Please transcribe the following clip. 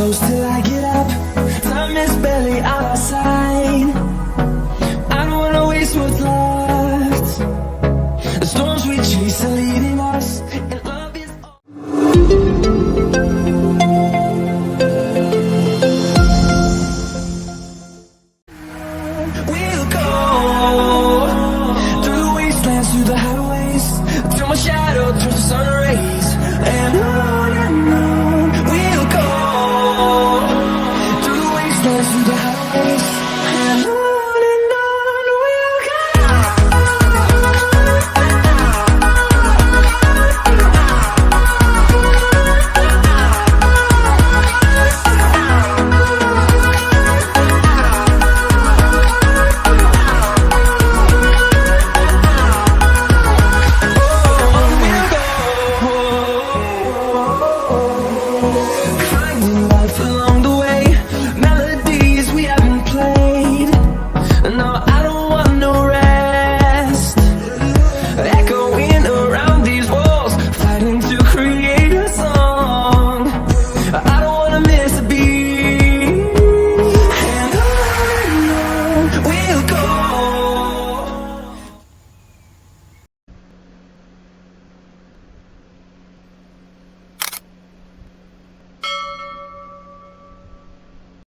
close till I get up. Time is barely on our side. I don't wanna waste what's left. The storms we chase are leading us, and love is all. We'll go through the wastelands, through the highways, till my shadow turns to sun rays. And